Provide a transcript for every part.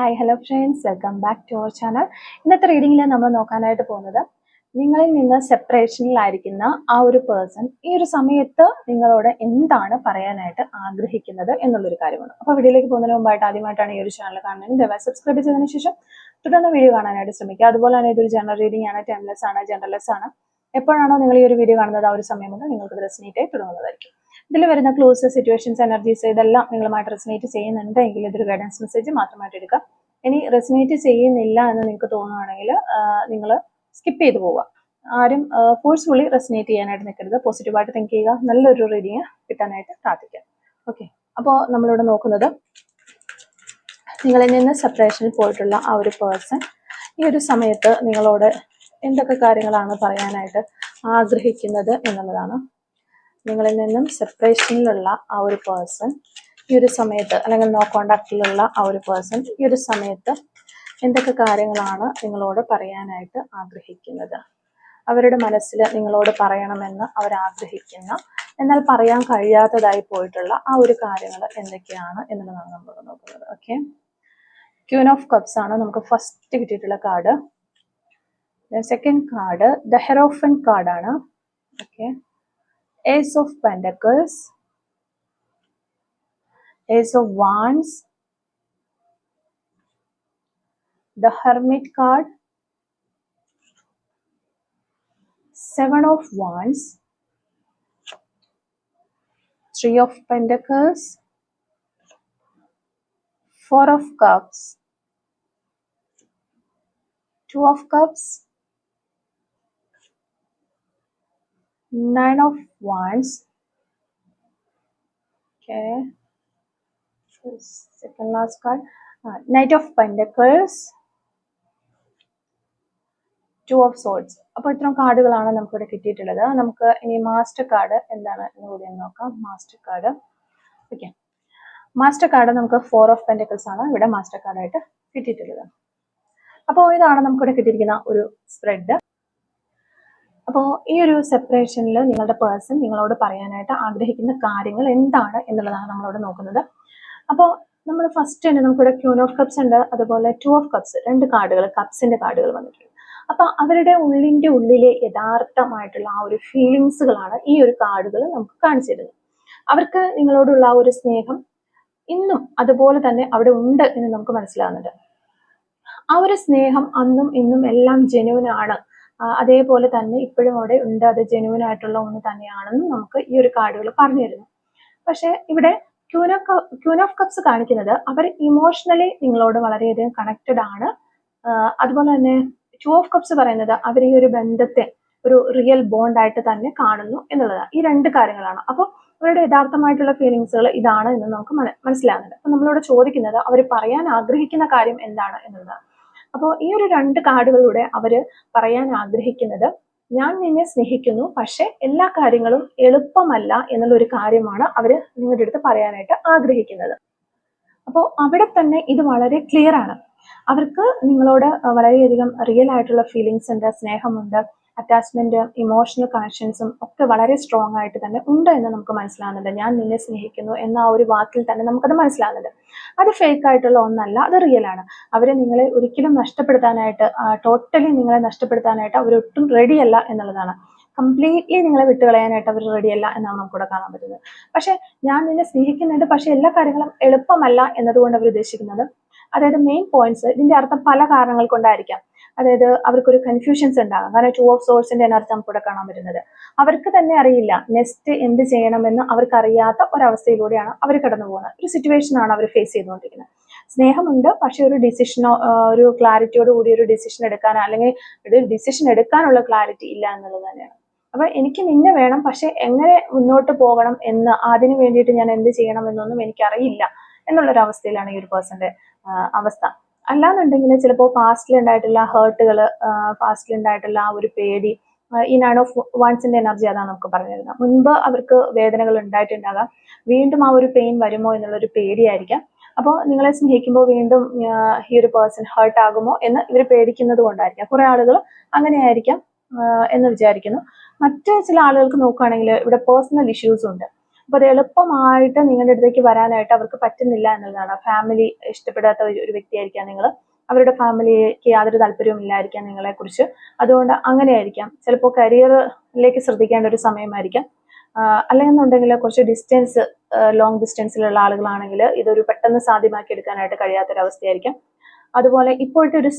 Hi hello friends, welcome back to our channel. ഇന്നത്തെ റീഡിങ്ങിൽ നമ്മൾ നോക്കാനായിട്ട് പോകുന്നത് നിങ്ങളിൽ നിന്ന് സെപ്പറേഷനിലായിരിക്കുന്ന ആ ഒരു പേഴ്സൺ ഈ ഒരു സമയത്ത് നിങ്ങളോട് എന്താണ് പറയാനായിട്ട് ആഗ്രഹിക്കുന്നത് എന്നുള്ളൊരു കാര്യമാണ്. അപ്പോൾ വീഡിയോയിലേക്ക് പോകുന്നതിന് മുമ്പായിട്ട് ആദ്യമായിട്ടാണ് ഈ ഒരു ചാനൽ കാണുന്നത്, ദയവായി സബ്സ്ക്രൈബ് ചെയ്തതിനു ശേഷം തുടർന്ന് വീഡിയോ കാണാനായിട്ട് ശ്രമിക്കുക. അതുപോലെ തന്നെ ഇതൊരു ജനറൽ റീഡിംഗ് ആണ്, ടൈംലെസ് ആണ്, ജനറൽലെസ് ആണ്. എപ്പോഴാണോ നിങ്ങൾ ഈ ഒരു വീഡിയോ കാണുന്നത് ആ ഒരു സമയം മുതൽ നിങ്ങൾക്ക് റെസനേറ്റ് ആയി തുടങ്ങുന്നതായിരിക്കും. ഇതിൽ വരുന്ന ക്ലോസ്, സിറ്റുവേഷൻസ്, എനർജീസ് ഇതെല്ലാം നിങ്ങളുമായിട്ട് റെസനേറ്റ് ചെയ്യുന്നുണ്ടെങ്കിൽ ഇതൊരു ഗൈഡൻസ് മെസ്സേജ് മാത്രമായിട്ട് എടുക്കുക. ഇനി റെസനേറ്റ് ചെയ്യുന്നില്ല എന്ന് നിങ്ങൾക്ക് തോന്നുകയാണെങ്കിൽ നിങ്ങൾ സ്കിപ്പ് ചെയ്ത് പോവുക. ആരും ഫോഴ്സ്ഫുള്ളി റെസനേറ്റ് ചെയ്യാനായിട്ട് നിൽക്കരുത്. പോസിറ്റീവായിട്ട് തിങ്ക് ചെയ്യുക. നല്ലൊരു റീഡിങ് കിട്ടാനായിട്ട് പ്രാർത്ഥിക്കുക. ഓക്കെ, അപ്പോൾ നമ്മളിവിടെ നോക്കുന്നത് നിങ്ങളിൽ നിന്ന് സെപ്പറേഷനിൽ പോയിട്ടുള്ള ആ ഒരു പേഴ്സൺ ഈ ഒരു സമയത്ത് നിങ്ങളോട് എന്തൊക്കെ കാര്യങ്ങളാണ് പറയാനായിട്ട് ആഗ്രഹിക്കുന്നത് എന്നുള്ളതാണ്. നിങ്ങളിൽ നിന്നും സെപ്പറേഷനിലുള്ള ആ ഒരു പേഴ്സൺ ഈ ഒരു സമയത്ത്, അല്ലെങ്കിൽ നോ കോണ്ടാക്റ്റിലുള്ള ആ ഒരു പേഴ്സൺ ഈ ഒരു സമയത്ത് എന്തൊക്കെ കാര്യങ്ങളാണ് നിങ്ങളോട് പറയാനായിട്ട് ആഗ്രഹിക്കുന്നത്, അവരുടെ മനസ്സിൽ നിങ്ങളോട് പറയണമെന്ന് അവരാഗ്രഹിക്കുന്ന എന്നാൽ പറയാൻ കഴിയാത്തതായി പോയിട്ടുള്ള ആ ഒരു കാര്യങ്ങൾ എന്തൊക്കെയാണ് എന്നുള്ളതാണ് നമ്മൾ നോക്കുന്നത്. ഓക്കെ, ക്വീൻ ഓഫ് കപ്സ് ആണ് നമുക്ക് ഫസ്റ്റ് കിട്ടിയിട്ടുള്ള കാർഡ്. സെക്കൻഡ് കാർഡ് ദ ഹെറോഫൻ കാർഡാണ്. Okay, Ace of Pentacles, Ace of Wands, the Hermit card, Seven of Wands, Three of Pentacles, Four of Cups, Two of Cups, Nine of Wands. Okay, second last card, Knight of Pentacles, Two of Swords. അപ്പോൾ ഇത്രയും കാർഡുകളാണ് നമുക്കിവിടെ കിട്ടിയിട്ടുള്ളത്. നമുക്ക് ഇനി master card എന്താണ് എന്ന് കൂടി നോക്കാം. Master card, okay, master card നമുക്ക് ഫോർ ഓഫ് പെന്റക്കിൾസ് ആണ് ഇവിടെ മാസ്റ്റർ കാർഡായിട്ട് കിട്ടിയിട്ടുള്ളത്. അപ്പോൾ ഇതാണ് നമുക്കിവിടെ കിട്ടിയിരിക്കുന്ന ഒരു സ്പ്രെഡ്. അപ്പോൾ ഈ ഒരു സെപ്പറേഷനിൽ നിങ്ങളുടെ പേഴ്സൺ നിങ്ങളോട് പറയാനായിട്ട് ആഗ്രഹിക്കുന്ന കാര്യങ്ങൾ എന്താണ് എന്നുള്ളതാണ് നമ്മളോട് നോക്കുന്നത്. അപ്പോൾ നമ്മൾ ഫസ്റ്റ് തന്നെ നമുക്കിവിടെ ക്യൂൻ ഓഫ് കപ്സ് ഉണ്ട്, അതുപോലെ ടു ഓഫ് കപ്സ്, രണ്ട് കാർഡുകൾ, കപ്സിന്റെ കാർഡുകൾ വന്നിട്ടുണ്ട്. അപ്പൊ അവരുടെ ഉള്ളിലെ യഥാർത്ഥമായിട്ടുള്ള ആ ഒരു ഫീലിങ്സുകളാണ് ഈ ഒരു കാർഡുകൾ നമുക്ക് കാണിച്ചു തരുന്നത്. അവർക്ക് നിങ്ങളോടുള്ള ആ ഒരു സ്നേഹം ഇന്നും അതുപോലെ തന്നെ അവിടെ ഉണ്ട് എന്ന് നമുക്ക് മനസ്സിലാകുന്നുണ്ട്. ആ ഒരു സ്നേഹം അന്നും ഇന്നും എല്ലാം ജെന്യൂൻ ആണ്, അതേപോലെ തന്നെ ഇപ്പോഴും അവിടെ ഉണ്ട്, അത് ജെന്യൂൻ ആയിട്ടുള്ള ഒന്ന് തന്നെയാണെന്ന് നമുക്ക് ഈ ഒരു കാർഡുകൾ പറഞ്ഞു തരുന്നു. പക്ഷെ ഇവിടെ ക്യൂൻ ഓഫ് കപ്സ് കാണിക്കുന്നത് അവർ ഇമോഷണലി നിങ്ങളോട് വളരെയധികം കണക്റ്റഡ് ആണ്. അതുപോലെ തന്നെ ടു ഓഫ് കപ്സ് പറയുന്നത് അവർ ഈ ഒരു ബന്ധത്തെ ഒരു റിയൽ ബോണ്ടായിട്ട് തന്നെ കാണുന്നു എന്നുള്ളതാണ്. ഈ രണ്ട് കാര്യങ്ങളാണ്. അപ്പോൾ അവരുടെ യഥാർത്ഥമായിട്ടുള്ള ഫീലിങ്സുകൾ ഇതാണ് എന്ന് നമുക്ക് മനസ്സിലാകുന്നുണ്ട്. അപ്പൊ നമ്മളോട് ചോദിക്കുന്നത് അവർ പറയാൻ ആഗ്രഹിക്കുന്ന കാര്യം എന്താണ് എന്നുള്ളതാണ്. അപ്പോൾ ഈ ഒരു രണ്ട് കാർഡുകളിലൂടെ അവര് പറയാൻ ആഗ്രഹിക്കുന്നത് ഞാൻ നിന്നെ സ്നേഹിക്കുന്നു, പക്ഷെ എല്ലാ കാര്യങ്ങളും എളുപ്പമല്ല എന്നുള്ള ഒരു കാര്യമാണ് അവര് നിങ്ങളുടെ അടുത്ത് പറയാനായിട്ട് ആഗ്രഹിക്കുന്നത്. അപ്പോൾ അവിടെ തന്നെ ഇത് വളരെ ക്ലിയർ ആണ്. അവർക്ക് നിങ്ങളോട് വളരെയധികം റിയൽ ആയിട്ടുള്ള ഫീലിങ്സ് ഉണ്ട്, സ്നേഹമുണ്ട്, അറ്റാച്ച്മെന്റ്, ഇമോഷണൽ കണക്ഷൻസും ഒക്കെ വളരെ സ്ട്രോങ് ആയിട്ട് തന്നെ ഉണ്ട് എന്ന് നമുക്ക് മനസ്സിലാകുന്നുണ്ട്. ഞാൻ നിന്നെ സ്നേഹിക്കുന്നു എന്ന ആ ഒരു വാക്കിൽ തന്നെ നമുക്കത് മനസ്സിലാകുന്നുണ്ട്. അത് ഫേക്ക് ആയിട്ടുള്ള ഒന്നല്ല, അത് റിയൽ ആണ്. അവരെ നിങ്ങളെ ഒരിക്കലും നഷ്ടപ്പെടുത്താനായിട്ട്, ടോട്ടലി നിങ്ങളെ നഷ്ടപ്പെടുത്താനായിട്ട് അവരൊട്ടും റെഡിയല്ല എന്നുള്ളതാണ്. കംപ്ലീറ്റ്ലി നിങ്ങളെ വിട്ടുകളയാനായിട്ട് അവർ റെഡിയല്ല എന്നാണ് നമുക്കിവിടെ കാണാൻ പറ്റുന്നത്. പക്ഷെ ഞാൻ നിന്നെ സ്നേഹിക്കുന്നുണ്ട്, പക്ഷെ എല്ലാ കാര്യങ്ങളും എളുപ്പമല്ല എന്നതുകൊണ്ട് അവർ ഉദ്ദേശിക്കുന്നത്, അതായത് മെയിൻ പോയിന്റ്സ്, ഇതിന്റെ അർത്ഥം പല കാരണങ്ങൾ കൊണ്ടായിരിക്കാം. അതായത് അവർക്കൊരു കൺഫ്യൂഷൻസ് ഉണ്ടാകാം. കാരണം ടു ഓഫ് സോഴ്സിന്റെ അർത്ഥം നമുക്കിവിടെ കാണാൻ പറ്റുന്നത് അവർക്ക് തന്നെ അറിയില്ല നെക്സ്റ്റ് എന്ത് ചെയ്യണമെന്ന് അവർക്ക് അറിയാത്ത ഒരവസ്ഥയിലൂടെയാണ് അവർ കടന്നു പോകുന്നത്. ഒരു സിറ്റുവേഷൻ ആണ് അവർ ഫേസ് ചെയ്തുകൊണ്ടിരിക്കുന്നത്. സ്നേഹമുണ്ട്, പക്ഷെ ഒരു ഡിസിഷനോ ഒരു ക്ലാരിറ്റിയോട് കൂടി ഒരു ഡിസിഷൻ എടുക്കാനോ അല്ലെങ്കിൽ ഒരു ഡിസിഷൻ എടുക്കാനുള്ള ക്ലാരിറ്റി ഇല്ല എന്നുള്ളത് തന്നെയാണ്. അപ്പൊ എനിക്ക് നിന്നെ വേണം, പക്ഷെ എങ്ങനെ മുന്നോട്ട് പോകണം എന്ന്, അതിനു വേണ്ടിയിട്ട് ഞാൻ എന്ത് ചെയ്യണം എന്നൊന്നും എനിക്കറിയില്ല എന്നുള്ളൊരവസ്ഥയിലാണ് ഈ ഒരു പേഴ്സന്റെ അവസ്ഥ. അല്ലാന്നുണ്ടെങ്കിൽ ചിലപ്പോൾ പാസ്റ്റിൽ ഉണ്ടായിട്ടുള്ള ഹേർട്ടുകൾ, പാസ്റ്റിൽ ഉണ്ടായിട്ടുള്ള ആ ഒരു പേടി, ഈ നൈൻ ഓഫ് വൺസിന്റെ എനർജി അതാണ് നമുക്ക് പറഞ്ഞു തരുന്നത്. മുൻപ് അവർക്ക് വേദനകൾ ഉണ്ടായിട്ടുണ്ടാകാം, വീണ്ടും ആ ഒരു പെയിൻ വരുമോ എന്നുള്ളൊരു പേടിയായിരിക്കാം. അപ്പോൾ നിങ്ങളെ സ്നേഹിക്കുമ്പോൾ വീണ്ടും ഈ ഒരു പേഴ്സൺ ഹേർട്ട് ആകുമോ എന്ന് ഇവർ പേടിക്കുന്നത് കൊണ്ടായിരിക്കാം. കുറെ ആളുകൾ അങ്ങനെയായിരിക്കാം എന്ന് വിചാരിക്കുന്നു. മറ്റ് ചില ആളുകൾക്ക് നോക്കുകയാണെങ്കിൽ ഇവിടെ പേഴ്സണൽ ഇഷ്യൂസ് ഉണ്ട്. അപ്പോൾ അത് എളുപ്പമായിട്ട് നിങ്ങളുടെ അടുത്തേക്ക് വരാനായിട്ട് അവർക്ക് പറ്റുന്നില്ല എന്നുള്ളതാണ്. ഫാമിലി ഇഷ്ടപ്പെടാത്ത ഒരു വ്യക്തിയായിരിക്കാം നിങ്ങൾ, അവരുടെ ഫാമിലിക്ക് യാതൊരു താല്പര്യവും ഇല്ലായിരിക്കാം നിങ്ങളെ കുറിച്ച്, അതുകൊണ്ട് അങ്ങനെയായിരിക്കാം. ചിലപ്പോൾ കരിയറിലേക്ക് ശ്രദ്ധിക്കേണ്ട ഒരു സമയമായിരിക്കാം. അല്ലെന്നുണ്ടെങ്കിൽ കുറച്ച് ഡിസ്റ്റൻസ്, ലോങ് ഡിസ്റ്റൻസിലുള്ള ആളുകളാണെങ്കിൽ ഇതൊരു പെട്ടെന്ന് സാധ്യമാക്കി എടുക്കാനായിട്ട് കഴിയാത്തൊരവസ്ഥയായിരിക്കാം. അതുപോലെ ഇപ്പോഴത്തെ ഒരു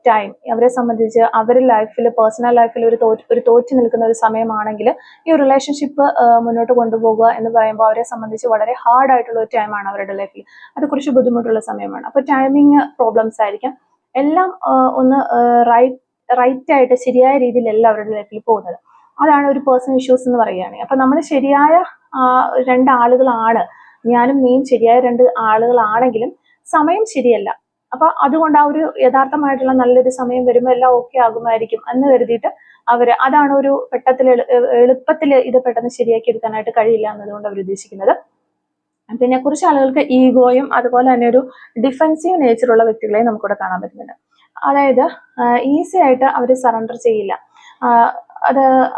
ടൈം അവരെ സംബന്ധിച്ച് അവരുടെ ലൈഫിൽ, പേഴ്സണൽ ലൈഫിൽ ഒരു തോറ്റു നിൽക്കുന്ന ഒരു സമയമാണെങ്കിൽ ഈ ഒരു റിലേഷൻഷിപ്പ് മുന്നോട്ട് കൊണ്ടുപോകുക എന്ന് പറയുമ്പോൾ അവരെ സംബന്ധിച്ച് വളരെ ഹാർഡ് ആയിട്ടുള്ള ഒരു ടൈമാണ് അവരുടെ ലൈഫിൽ. അത് കുറച്ച് ബുദ്ധിമുട്ടുള്ള സമയമാണ്. അപ്പോൾ ടൈമിങ് പ്രോബ്ലംസ് ആയിരിക്കാം. എല്ലാം ഒന്ന് റൈറ്റ് ആയിട്ട് ശരിയായ രീതിയിലല്ല അവരുടെ ലൈഫിൽ പോകുന്നത്. അതാണ് ഒരു പേഴ്സണൽ ഇഷ്യൂസ് എന്ന് പറയുകയാണെങ്കിൽ. അപ്പൊ നമ്മൾ ശരിയായ രണ്ടാളുകളാണ്, ഞാനും നീയും ശരിയായ രണ്ട് ആളുകളാണെങ്കിലും സമയം ശരിയല്ല. അപ്പൊ അതുകൊണ്ട് ആ ഒരു യഥാർത്ഥമായിട്ടുള്ള നല്ലൊരു സമയം വരുമ്പോൾ എല്ലാം ഓക്കെ ആകുമായിരിക്കും എന്ന് കരുതിയിട്ട് അതാണ് ഒരു എളുപ്പത്തിൽ ഇത് പെട്ടെന്ന് ശരിയാക്കി എടുക്കാനായിട്ട് കഴിയില്ല എന്നതുകൊണ്ട് അവർ ഉദ്ദേശിക്കുന്നത്. പിന്നെ കുറച്ച് ആളുകൾക്ക് ഈഗോയും അതുപോലെ തന്നെ ഒരു ഡിഫെൻസീവ് നേച്ചറുള്ള വ്യക്തികളെ നമുക്കിവിടെ കാണാൻ പറ്റുന്നുണ്ട്. അതായത് ഈസി ആയിട്ട് അവർ സറണ്ടർ ചെയ്യില്ല.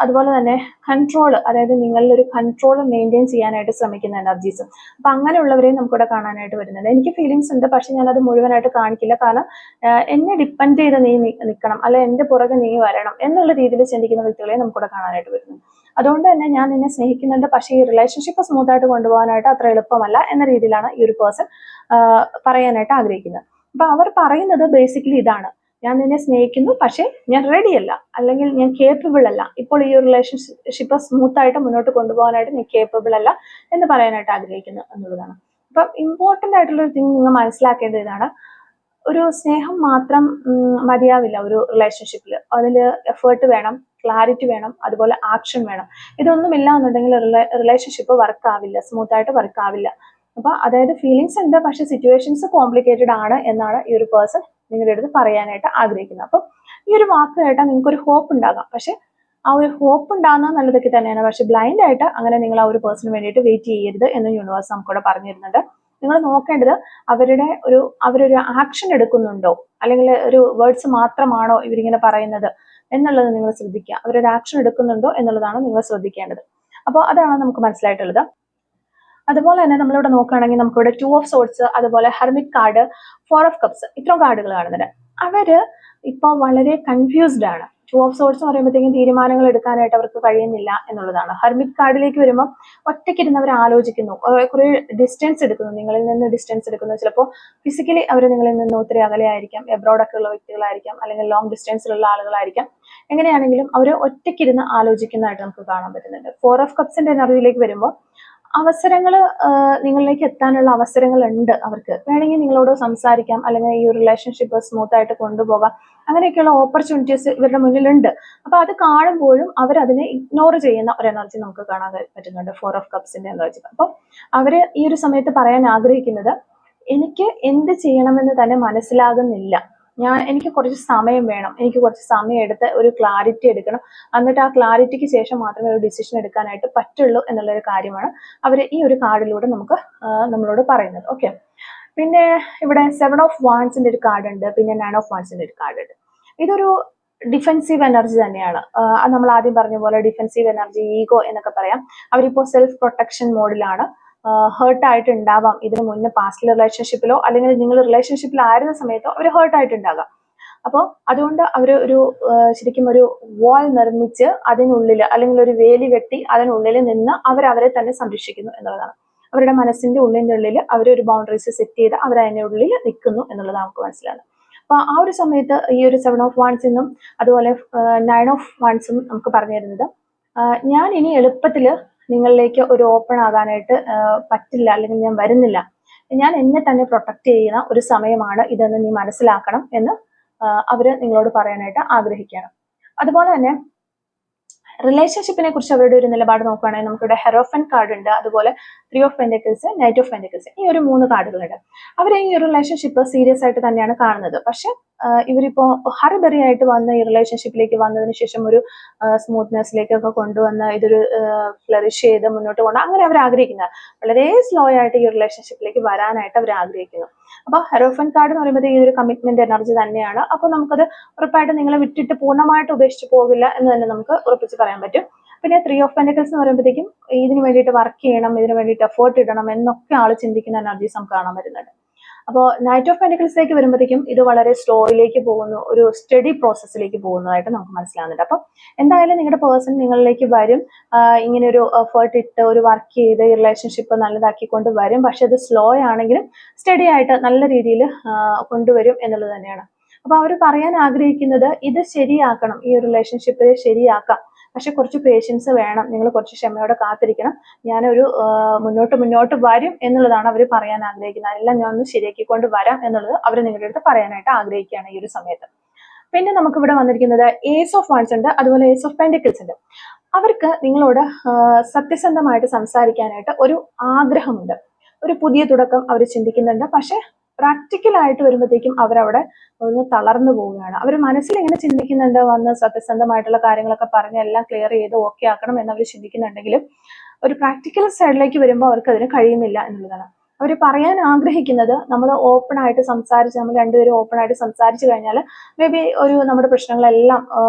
അതുപോലെ തന്നെ കൺട്രോൾ, അതായത് നിങ്ങളിൽ ഒരു കൺട്രോൾ മെയിൻറ്റെയിൻ ചെയ്യാനായിട്ട് ശ്രമിക്കുന്ന എനർജീസും. അപ്പൊ അങ്ങനെയുള്ളവരെയും നമുക്കിവിടെ കാണാനായിട്ട് വരുന്നുണ്ട്. എനിക്ക് ഫീലിങ്സ് ഉണ്ട്, പക്ഷെ ഞാനത് മുഴുവനായിട്ട് കാണിക്കില്ല. കാരണം എന്നെ ഡിപ്പെൻഡ് ചെയ്ത് നീ നിൽക്കണം, അല്ലെ എന്റെ പുറകെ നീ വരണം എന്നുള്ള രീതിയിൽ ചിന്തിക്കുന്ന വ്യക്തികളെ നമുക്കിവിടെ കാണാനായിട്ട് വരുന്നുണ്ട്. അതുകൊണ്ട് തന്നെ ഞാൻ നിന്നെ സ്നേഹിക്കുന്നുണ്ട്, പക്ഷേ ഈ റിലേഷൻഷിപ്പ് സ്മൂത്ത് ആയിട്ട് കൊണ്ടുപോകാനായിട്ട് അത്ര എളുപ്പമല്ല എന്ന രീതിയിലാണ് ഈ ഒരു പേഴ്സൺ പറയാനായിട്ട് ആഗ്രഹിക്കുന്നത്. അപ്പൊ അവർ പറയുന്നത് ബേസിക്കലി ഇതാണ്: ഞാൻ നിന്നെ സ്നേഹിക്കുന്നു, പക്ഷെ ഞാൻ റെഡിയല്ല, അല്ലെങ്കിൽ ഞാൻ കേപ്പബിൾ അല്ല, ഇപ്പോൾ ഈ ഒരു റിലേഷൻഷിപ്പ് സ്മൂത്ത് ആയിട്ട് മുന്നോട്ട് കൊണ്ടുപോകാനായിട്ട് ഞാൻ കേപ്പബിൾ അല്ല എന്ന് പറയാനായിട്ട് ആഗ്രഹിക്കുന്നു എന്നുള്ളതാണ്. അപ്പം ഇമ്പോർട്ടൻ്റ് ആയിട്ടുള്ള ഒരു തിങ് നിങ്ങൾ മനസ്സിലാക്കേണ്ടത് ഇതാണ്: ഒരു സ്നേഹം മാത്രം മതിയാവില്ല ഒരു റിലേഷൻഷിപ്പിൽ. അതിൽ എഫേർട്ട് വേണം, ക്ലാരിറ്റി വേണം, അതുപോലെ ആക്ഷൻ വേണം. ഇതൊന്നും ഇല്ല എന്നുണ്ടെങ്കിൽ റിലേഷൻഷിപ്പ് വർക്ക് ആവില്ല, സ്മൂത്ത് ആയിട്ട് വർക്ക് ആവില്ല. അപ്പൊ അതായത് ഫീലിങ്സ് ഉണ്ട്, പക്ഷെ സിറ്റുവേഷൻസ് കോംപ്ലിക്കേറ്റഡ് ആണ് എന്നാണ് ഈ ഒരു പേഴ്സൺ നിങ്ങളുടെ അടുത്ത് പറയാനായിട്ട് ആഗ്രഹിക്കുന്നത്. അപ്പൊ ഈ ഒരു വാക്ക് കേട്ടാൽ നിങ്ങൾക്ക് ഒരു ഹോപ്പ് ഉണ്ടാകാം, പക്ഷെ ആ ഒരു ഹോപ്പ് ഉണ്ടാകുന്നത് നല്ലതൊക്കെ തന്നെയാണ്. പക്ഷെ ബ്ലൈൻഡ് ആയിട്ട് അങ്ങനെ നിങ്ങൾ ആ ഒരു പേഴ്സണിന് വേണ്ടിയിട്ട് വെയിറ്റ് ചെയ്യരുത് എന്ന് യൂണിവേഴ്സ് നമുക്കിവിടെ പറഞ്ഞു തരുന്നുണ്ട്. നിങ്ങൾ നോക്കേണ്ടത് അവരൊരു ആക്ഷൻ എടുക്കുന്നുണ്ടോ, അല്ലെങ്കിൽ ഒരു വേർഡ്സ് മാത്രമാണോ ഇവരിങ്ങനെ പറയുന്നത് എന്നുള്ളത് നിങ്ങൾ ശ്രദ്ധിക്കുക. അവരൊരു ആക്ഷൻ എടുക്കുന്നുണ്ടോ എന്നുള്ളതാണ് നിങ്ങൾ ശ്രദ്ധിക്കേണ്ടത്. അപ്പോൾ അതാണ് നമുക്ക് മനസ്സിലായിട്ടുള്ളത്. അതുപോലെ തന്നെ നമ്മളിവിടെ നോക്കുകയാണെങ്കിൽ നമുക്കിവിടെ 2 ഓഫ് സോർട്സ്, അതുപോലെ ഹെർമിറ്റ് കാർഡ്, 4 ഓഫ് കപ്സ്, ഇത്രയും കാർഡുകൾ കാണുന്നുണ്ട്. അവര് ഇപ്പൊ വളരെ കൺഫ്യൂസ്ഡ് ആണ്. 2 ഓഫ് സോർട്സ് എന്ന് പറയുമ്പോഴത്തേക്കും തീരുമാനങ്ങൾ എടുക്കാനായിട്ട് അവർക്ക് കഴിയുന്നില്ല എന്നുള്ളതാണ്. ഹെർമിറ്റ് കാർഡിലേക്ക് വരുമ്പോൾ ഒറ്റയ്ക്കിരുന്ന് അവർ ആലോചിക്കുന്നു, കുറെ ഡിസ്റ്റൻസ് എടുക്കുന്നു, നിങ്ങളിൽ നിന്ന് ഡിസ്റ്റൻസ് എടുക്കുന്നു. ചിലപ്പോൾ ഫിസിക്കലി അവർ നിങ്ങളിൽ നിന്ന് ഒത്തിരി അകലെ ആയിരിക്കാം, എബ്രോഡൊക്കെ ഉള്ള വ്യക്തികളായിരിക്കാം, അല്ലെങ്കിൽ ലോങ് ഡിസ്റ്റൻസിലുള്ള ആളുകളായിരിക്കാം. എങ്ങനെയാണെങ്കിലും അവർ ഒറ്റയ്ക്കിരുന്ന് ആലോചിക്കുന്നതായിട്ട് നമുക്ക് കാണാൻ പറ്റുന്നുണ്ട്. 4 ഓഫ് കപ്സിന്റെ എനർജിയിലേക്ക് വരുമ്പോൾ അവസരങ്ങൾ, നിങ്ങളിലേക്ക് എത്താനുള്ള അവസരങ്ങൾ ഉണ്ട് അവർക്ക്. വേണമെങ്കിൽ നിങ്ങളോട് സംസാരിക്കാം, അല്ലെങ്കിൽ ഈ റിലേഷൻഷിപ്പ് സ്മൂത്ത് ആയിട്ട് കൊണ്ടുപോകാം, അങ്ങനെയൊക്കെയുള്ള ഓപ്പർച്യൂണിറ്റീസ് ഇവരുടെ മുന്നിലുണ്ട്. അപ്പൊ അത് കാണുമ്പോഴും അവരതിനെ ഇഗ്നോർ ചെയ്യുന്ന ഒരു എനർജി നമുക്ക് കാണാൻ പറ്റുന്നുണ്ട്, 4 ഓഫ് കപ്സിന്റെ എനർജി. അപ്പൊ അവര് ഈ ഒരു സമയത്ത് പറയാൻ ആഗ്രഹിക്കുന്നത്, എനിക്ക് എന്ത് ചെയ്യണമെന്ന് തന്നെ മനസ്സിലാകുന്നില്ല, എനിക്ക് കുറച്ച് സമയം വേണം, എനിക്ക് കുറച്ച് സമയം എടുത്ത് ഒരു ക്ലാരിറ്റി എടുക്കണം, എന്നിട്ട് ആ ക്ലാരിറ്റിക്ക് ശേഷം മാത്രമേ ഒരു ഡിസിഷൻ എടുക്കാനായിട്ട് പറ്റുള്ളൂ എന്നുള്ളൊരു കാര്യമാണ് അവർ ഈ ഒരു കാർഡിലൂടെ നമ്മളോട് പറയുന്നത്. ഓക്കെ, പിന്നെ ഇവിടെ 7 ഓഫ് വാൻസിന്റെ ഒരു കാർഡ് ഉണ്ട്, പിന്നെ 9 ഓഫ് വാൻസിന്റെ ഒരു കാർഡ് ഉണ്ട്. ഇതൊരു ഡിഫെൻസീവ് എനർജി തന്നെയാണ്. നമ്മൾ ആദ്യം പറഞ്ഞ പോലെ ഡിഫെൻസീവ് എനർജി, ഈഗോ എന്നൊക്കെ പറയാം. അവരിപ്പോ സെൽഫ് പ്രൊട്ടക്ഷൻ മോഡിലാണ്. ഹേർട്ട് ആയിട്ടുണ്ടാവാം ഇതിന് മുന്നേ പാസ്റ്റ് റിലേഷൻഷിപ്പിലോ, അല്ലെങ്കിൽ നിങ്ങൾ റിലേഷൻഷിപ്പിൽ ആയിരുന്ന സമയത്തോ അവർ ഹേർട്ട് ആയിട്ടുണ്ടാകാം. അപ്പോൾ അതുകൊണ്ട് അവർ ശരിക്കും ഒരു വാൾ നിർമ്മിച്ച് അതിനുള്ളിൽ, അല്ലെങ്കിൽ ഒരു വേലി കെട്ടി അതിനുള്ളിൽ നിന്ന് അവരെ തന്നെ സംരക്ഷിക്കുന്നു എന്നുള്ളതാണ്. അവരുടെ മനസ്സിന്റെ ഉള്ളിൽ അവരൊരു ബൗണ്ടറീസ് സെറ്റ് ചെയ്ത് അതിനുള്ളിൽ നിൽക്കുന്നു എന്നുള്ളത് നമുക്ക് മനസ്സിലാണ്. അപ്പൊ ആ ഒരു സമയത്ത് ഈ ഒരു 7 ഓഫ് വാൻസിൽ നിന്നും അതുപോലെ 9 ഓഫ് വാൻസും നമുക്ക് പറഞ്ഞു തരുന്നത്, ഞാൻ ഇനി എളുപ്പത്തിൽ നിങ്ങളിലേക്ക് ഒരു ഓപ്പൺ ആകാനായിട്ട് പറ്റില്ല, അല്ലെങ്കിൽ ഞാൻ വരുന്നില്ല, ഞാൻ എന്നെ തന്നെ പ്രൊട്ടക്ട് ചെയ്യുന്ന ഒരു സമയമാണ് ഇതെന്ന് നീ മനസ്സിലാക്കണം എന്ന് അവര് നിങ്ങളോട് പറയാനായിട്ട് ആഗ്രഹിക്കുകയാണ്. അതുപോലെ തന്നെ റിലേഷൻഷിപ്പിനെ കുറിച്ച് അവരുടെ ഒരു നിലപാട് നോക്കുകയാണെങ്കിൽ നമുക്കിവിടെ ഹെറോഫൻ കാർഡ് ഉണ്ട്, അതുപോലെ 3 of pentacles, knight of pentacles, ഈ ഒരു 3 കാർഡുകളുണ്ട്. അവർ ഈ റിലേഷൻഷിപ്പ് സീരിയസ് ആയിട്ട് തന്നെയാണ് കാണുന്നത്. പക്ഷെ ഇവരിപ്പോ ഹറിബറി ആയിട്ട് വന്ന ഈ റിലേഷൻഷിപ്പിലേക്ക് വന്നതിന് ശേഷം ഒരു സ്മൂത്ത്നെസ്സിലേക്കൊക്കെ കൊണ്ടുവന്ന് ഇതൊരു ഫ്ലറിഷ് ചെയ്ത് മുന്നോട്ട് കൊണ്ട് അങ്ങനെ അവർ ആഗ്രഹിക്കുന്നത്, വളരെ സ്ലോ ആയിട്ട് ഈ റിലേഷൻഷിപ്പിലേക്ക് വരാനായിട്ട് അവർ ആഗ്രഹിക്കുന്നു. അപ്പൊ ഹെറോഫൻ കാർഡ് എന്ന് പറയുമ്പോൾ ഈ ഒരു കമ്മിറ്റ്മെന്റ് എനർജി തന്നെയാണ്. അപ്പൊ നമുക്കത് ഉറപ്പായിട്ട് നിങ്ങളെ വിട്ടിട്ട് പൂർണ്ണമായിട്ട് ഉപേക്ഷിച്ച് പോകില്ല എന്ന് തന്നെ നമുക്ക് ഉറപ്പിച്ച് പറയാൻ പറ്റും. പിന്നെ 3 of Pentacles എന്ന് പറയുമ്പോഴത്തേക്കും ഇതിന് വേണ്ടിയിട്ട് വർക്ക് ചെയ്യണം, ഇതിന് വേണ്ടിയിട്ട് എഫേർട്ട് ഇടണം എന്നൊക്കെ ആൾ ചിന്തിക്കുന്ന എനർജീസ് നമുക്ക് കാണാൻ വരുന്നുണ്ട്. അപ്പോൾ നൈറ്റ് ഓഫ് പെന്റിക്കിൾസിലേക്ക് വരുമ്പോഴത്തേക്കും ഇത് വളരെ സ്ലോയിലേക്ക് പോകുന്നു, ഒരു സ്റ്റഡി പ്രോസസ്സിലേക്ക് പോകുന്നതായിട്ട് നമുക്ക് മനസ്സിലാവുന്നുണ്ട്. അപ്പം എന്തായാലും നിങ്ങളുടെ പേഴ്സൺ നിങ്ങളിലേക്ക് വരും, ഇങ്ങനെ ഒരു എഫേർട്ട് ഇട്ട് ഒരു വർക്ക് ചെയ്ത് ഈ റിലേഷൻഷിപ്പ് നല്ലതാക്കിക്കൊണ്ട് വരും. പക്ഷെ അത് സ്ലോ ആണെങ്കിലും സ്റ്റഡി ആയിട്ട് നല്ല രീതിയിൽ കൊണ്ടുവരും എന്നുള്ളത് തന്നെയാണ്. അപ്പൊ അവർ പറയാൻ ആഗ്രഹിക്കുന്നത് ഇത് ശരിയാക്കണം, ഈ ഒരു റിലേഷൻഷിപ്പിൽ ശരിയാക്കാം, പക്ഷെ കുറച്ച് പേഷ്യൻസ് വേണം, നിങ്ങൾ കുറച്ച് ക്ഷമയോടെ കാത്തിരിക്കണം, ഞാനൊരു മുന്നോട്ട് വരും എന്നുള്ളതാണ് അവർ പറയാൻ ആഗ്രഹിക്കുന്നത്. എല്ലാം ഞാൻ ഒന്ന് ശരിയാക്കിക്കൊണ്ട് വരാം എന്നുള്ളത് അവർ നിങ്ങളുടെ അടുത്ത് പറയാനായിട്ട് ആഗ്രഹിക്കുകയാണ് ഈ ഒരു സമയത്ത്. പിന്നെ നമുക്ക് ഇവിടെ വന്നിരിക്കുന്നത് ഏസ് ഓഫ് വാൺസ് ഉണ്ട്, അതുപോലെ ഏസ് ഓഫ് പെന്റിക്കിൾസ് ഉണ്ട്. അവർക്ക് നിങ്ങളോട് സത്യസന്ധമായിട്ട് സംസാരിക്കാനായിട്ട് ഒരു ആഗ്രഹമുണ്ട്, ഒരു പുതിയ തുടക്കം അവർ ചിന്തിക്കുന്നുണ്ട്. പക്ഷെ പ്രാക്ടിക്കൽ ആയിട്ട് വരുമ്പോഴത്തേക്കും അവരവിടെ ഒന്ന് തളർന്നു പോവുകയാണ്. അവർ മനസ്സിൽ എങ്ങനെ ചിന്തിക്കുന്നുണ്ട്, വന്ന് സത്യസന്ധമായിട്ടുള്ള കാര്യങ്ങളൊക്കെ പറഞ്ഞ് എല്ലാം ക്ലിയർ ചെയ്ത് ഓക്കെ ആക്കണം എന്നവർ ചിന്തിക്കുന്നുണ്ടെങ്കിലും ഒരു പ്രാക്ടിക്കൽ സൈഡിലേക്ക് വരുമ്പോൾ അവർക്ക് അതിന് കഴിയുന്നില്ല എന്നുള്ളതാണ്. അവർ പറയാൻ ആഗ്രഹിക്കുന്നത് നമ്മൾ ഓപ്പൺ ആയിട്ട് സംസാരിച്ച്, നമ്മൾ രണ്ടുപേരും ഓപ്പൺ ആയിട്ട് സംസാരിച്ചു കഴിഞ്ഞാൽ മേ ബി ഒരു നമ്മുടെ പ്രശ്നങ്ങളെല്ലാം